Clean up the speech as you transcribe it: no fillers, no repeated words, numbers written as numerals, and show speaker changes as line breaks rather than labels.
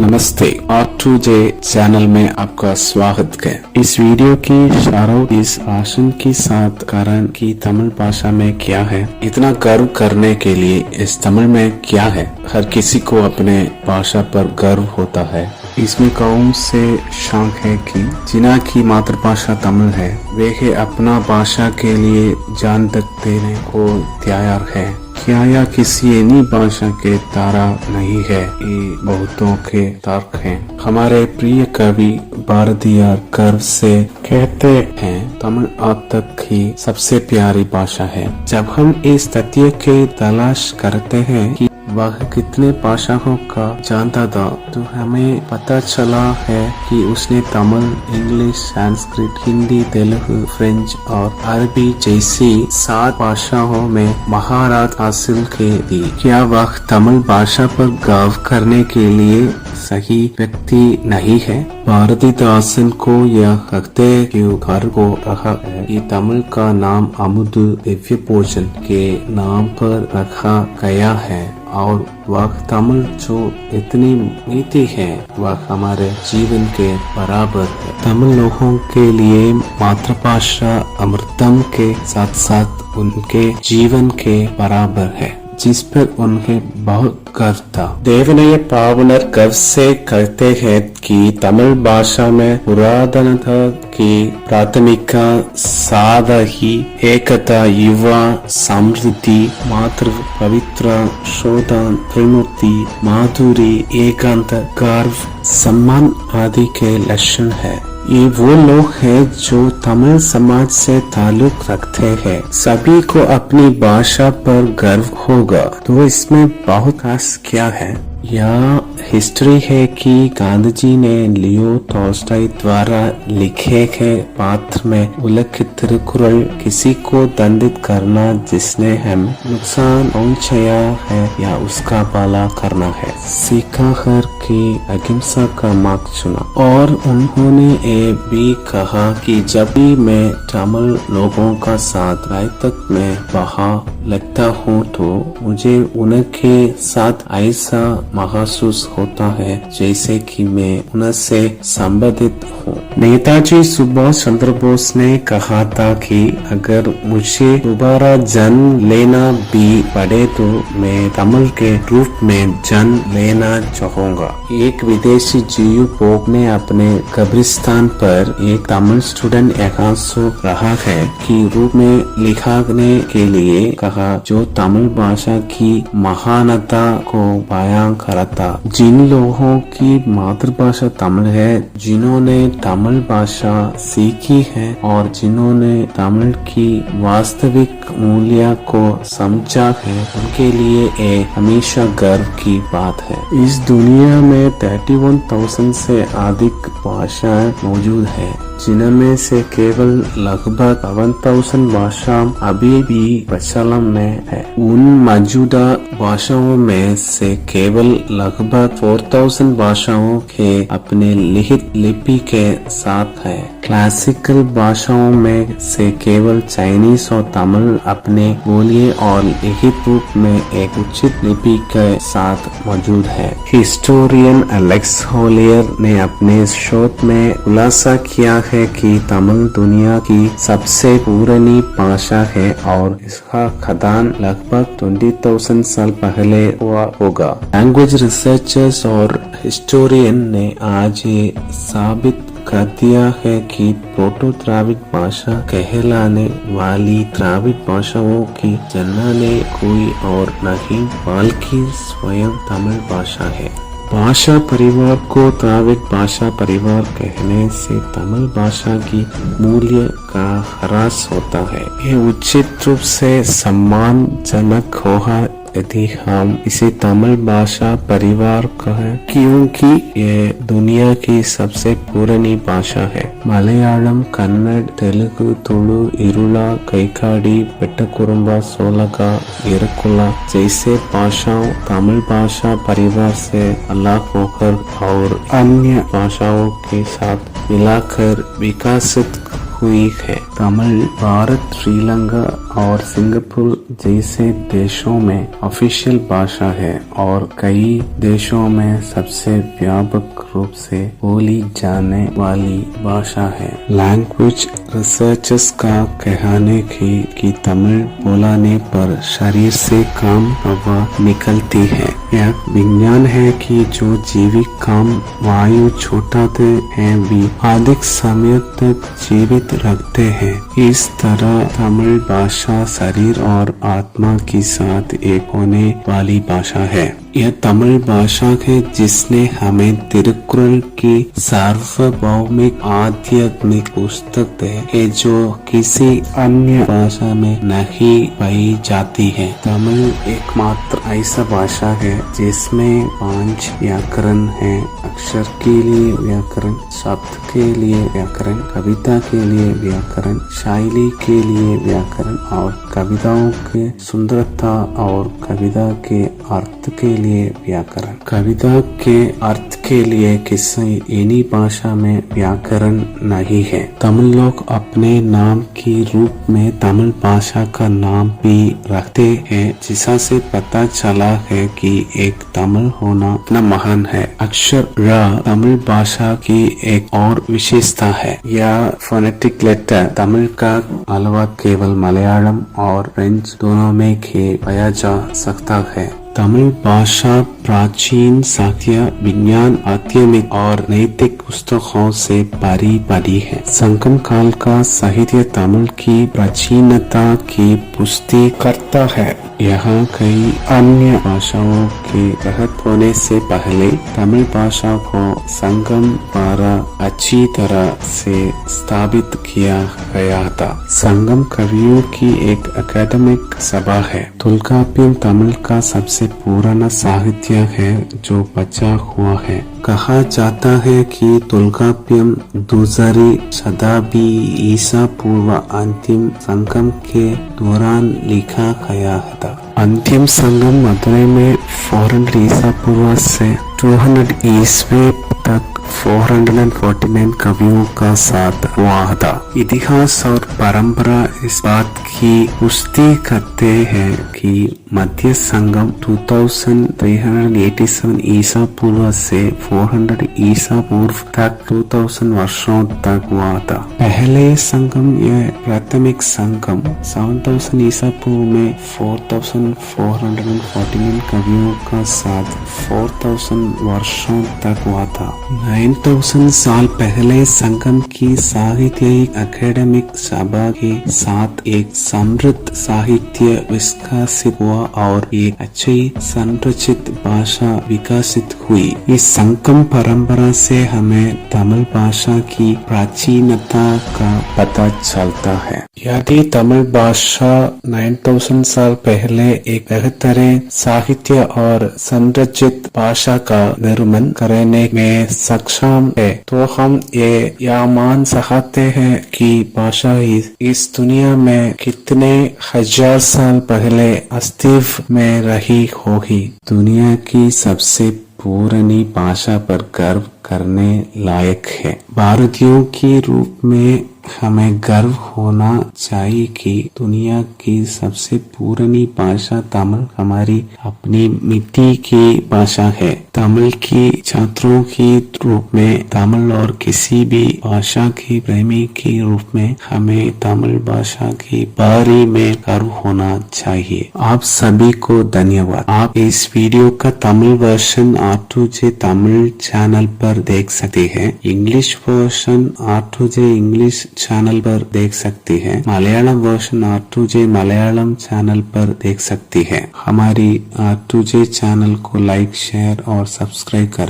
नमस्ते, R2J channel में आपका स्वागत है। इस वीडियो की शुरुआत इस भाषण के साथ कारण कि तमिल भाषा में क्या है, इतना गर्व करने के लिए इस तमिल में क्या है। हर किसी को अपने भाषा पर गर्व होता है। इसमें कौन से शौक है कि जिन्हा की मातृभाषा तमिल है वे अपना भाषा के लिए जान तक देने को तैयार है। क्या यह किसी अन्य भाषा के तारा नहीं है, ये बहुतों के तर्क हैं। हमारे प्रिय कवि भारतीयार गर्व से कहते हैं तमिल अब तक की सबसे प्यारी भाषा है। जब हम इस तथ्य की तलाश करते हैं कि वह कितने भाषाओं का जानता था तो हमें पता चला है कि उसने तमिल, इंग्लिश, संस्कृत, हिंदी, तेलुगु, फ्रेंच और अरबी जैसी 7 भाषाओं में महारत हासिल की थी। क्या वह तमिल भाषा पर गर्व करने के लिए सही व्यक्ति नहीं है? भारतीदासन को यह कहते क्यों घर को रखा है कि तमिल का नाम अमुद दिव्य भोजन के नाम पर रखा गया है और वह तमिल जो इतनी मीठी है वह हमारे जीवन के बराबर है। तमिल लोगों के लिए मातृभाषा अमृतम के साथ साथ उनके जीवन के बराबर है, जिस पर उन्हें बहुत गर्व था। देवनय पावनर गर्व से कहते हैं कि तमिल भाषा में पुरातनता की प्राथमिकता सादा ही एकता, युवा, समृद्धि, मातृ पवित्र, शोधन, त्रिमूर्ति, माधुरी, एकांत, गर्व, सम्मान आदि के लक्षण है। ये वो लोग हैं जो तमिल समाज से ताल्लुक रखते हैं। सभी को अपनी भाषा पर गर्व होगा। तो इसमें बहुत खास क्या है? यह हिस्ट्री है कि गांधी जी ने लियो टॉल्स्टॉय द्वारा लिखे गए पात्र में उल्लिखित तिरुकुरल किसी को दंडित करना जिसने हम नुकसान पहुंचाया है या उसका भला करना है, सीखा कर की अहिंसा का मार्ग चुना। और उन्होंने ये भी कहा कि जब भी मैं तमिल लोगों का साथ रायतक में बाहर लगता हूँ तो मुझे उनके साथ ऐसा महसूस होता है जैसे कि मैं उनसे संबंधित हूँ। नेताजी सुभाष चंद्र बोस ने कहा था कि अगर मुझे दोबारा जन्म लेना भी पड़े तो मैं तमिल के रूप में जन्म लेना चाहूँगा। एक विदेशी जीव पोप ने अपने कब्रिस्तान पर एक तमिल स्टूडेंट यहाँ सो रहा है कि रूप में लिखने के लिए कहा जो तमिल भाषा की महानता को बयां करता। जिन लोगों की मातृभाषा तमिल है, जिन्होंने तमिल भाषा सीखी है और जिन्होंने तमिल की वास्तविक मूल्य को समझा है, उनके लिए ये हमेशा गर्व की बात है। इस दुनिया में 31,000 से अधिक भाषाएं मौजूद है, जिनमें से केवल लगभग 7,000 भाषा अभी भी प्रचलन में है। उन मौजूदा भाषाओं में से केवल लगभग 4,000 भाषाओं के अपने लिखित लिपि के साथ है। क्लासिकल भाषाओं में से केवल चाइनीज और तमिल अपने बोलिए और लिखित रूप में एक उचित लिपि के साथ मौजूद है। हिस्टोरियन एलेक्स होलियर ने अपने शोध में खुलासा किया है कि तमिल दुनिया की सबसे पुरानी भाषा है और इसका खदान लगभग 20,000 साल पहले हुआ होगा। लैंग्वेज रिसर्चर्स और हिस्टोरियन ने आज ये साबित कर दिया है कि प्रोटो द्राविड भाषा कहलाने वाली द्राविड भाषाओं की जननी कोई और नहीं बल्कि स्वयं तमिल भाषा है। भाषा परिवार को द्राविड भाषा परिवार कहने से तमिल भाषा की मूल्य का ह्रास होता है। ये उचित रूप से सम्मानजनक होगा यदि हम इसे तमिल भाषा परिवार कहें, क्योंकि ये दुनिया की सबसे पुरानी भाषा है। मलयालम, कन्नड़, तेलुगु, तुलु, इरुला, कैकाडी, पेट्टकुरुम्बा, सोलगा, इरकुला जैसे भाषाओं तमिल भाषा परिवार से अलग होकर और अन्य भाषाओं के साथ मिलाकर विकसित हुई है। तमिल भारत, श्रीलंका और सिंगापुर जैसे देशों में ऑफिशियल भाषा है और कई देशों में सबसे व्यापक रूप से बोली जाने वाली भाषा है। लैंग्वेज रिसर्चर्स का कहने कि तमिल बोलने पर शरीर से काम हवा निकलती है। यह विज्ञान है कि जो जीवी काम वायु छूटाते हैं भी अधिक समय तक जीवित रखते हैं। इस तरह तमिल भाषा शरीर और आत्मा के साथ एक होने वाली भाषा है। यह तमिल भाषा है जिसने हमें तिरुकुरल की सार्वभौमिक आध्यात्मिक पुस्तक है जो किसी अन्य भाषा में नहीं पाई जाती है। तमिल एकमात्र ऐसा भाषा है जिसमें 5 व्याकरण है। अक्षर के लिए व्याकरण, शब्द के लिए व्याकरण, कविता के लिए व्याकरण, शैली के लिए व्याकरण और कविताओं के सुंदरता और कविता के अर्थ के लिए व्याकरण। कविता के अर्थ के लिए किसी इन्हीं भाषा में व्याकरण नहीं है। तमिल लोग अपने नाम के रूप में तमिल भाषा का नाम भी रखते हैं, जिससे पता चला है कि एक तमिल होना इतना महान है। अक्षर र तमिल भाषा की एक और विशेषता है। यह फोनेटिक लेटर तमिल का अलावा केवल मलयालम और फ्रेंच दोनों में ही पाया जा सकता है। तमिल भाषा प्राचीन साहित्य, विज्ञान, आध्यात्मिक और नैतिक पुस्तकों से भरी पड़ी है। संगम काल का साहित्य तमिल की प्राचीनता की पुष्टि करता है। यहाँ कई अन्य भाषाओं के प्रहत होने से पहले तमिल भाषा को संगम द्वारा अच्छी तरह से स्थापित किया गया था। संगम कवियों की एक एकेडमिक सभा है। तुल्काप्पियम तमिल का सबसे पुराना साहित्य है जो बचा हुआ है। कहा जाता है कि तुल्काप्पियम दूसरी शताब्दी ईसा पूर्व अंतिम संगम के दौरान लिखा गया था। अंतिम संगम मदुरै में 400 ईसा पूर्व से 200 ईस्वी तक 449 कवियों का साथ हुआ था। इतिहास और परंपरा इस बात की पुष्टि करते हैं कि मध्य संगम 2387 ईसा पूर्व से 400 ईसा पूर्व तक 2000 वर्षों तक हुआ था। पहले संगम यह प्राथमिक संगम 7000 ईसा पूर्व में 4449 कवियों का साथ 4000 वर्षों तक हुआ था। 9000 साल पहले संगम की साहित्यिक एकेडमिक सभा के साथ एक समृद्ध साहित्य विकसित हुआ और एक अच्छी संरचित भाषा विकसित हुई। इस संगम परंपरा से हमें तमिल भाषा की प्राचीनता का पता चलता है। यदि तमिल भाषा 9000 साल पहले एक बेहतर साहित्य और संरचित भाषा का निर्माण करने में सक्षम है तो हम ये मान सकते हैं कि भाषा इस दुनिया में कितने हजार साल पहले अस्तित्व में रही होगी। दुनिया की सबसे पुरानी भाषा पर गर्व करने लायक है। भारतीयों के रूप में हमें गर्व होना चाहिए कि दुनिया की सबसे पुरानी भाषा तमिल हमारी अपनी मिट्टी की भाषा है। तमिल की छात्रों के रूप में तमिल और किसी भी भाषा के प्रेमी के रूप में हमें तमिल भाषा के बारे में गर्व होना चाहिए। आप सभी को धन्यवाद। आप इस वीडियो का Tamil version R2J Tamil channel पर देख सकते हैं। English version R2J English channel पर देख सकते हैं। Malayalam version R2J Malayalam channel पर देख सकते हैं। हमारी R2J चैनल को लाइक, शेयर और सब्सक्राइब करें।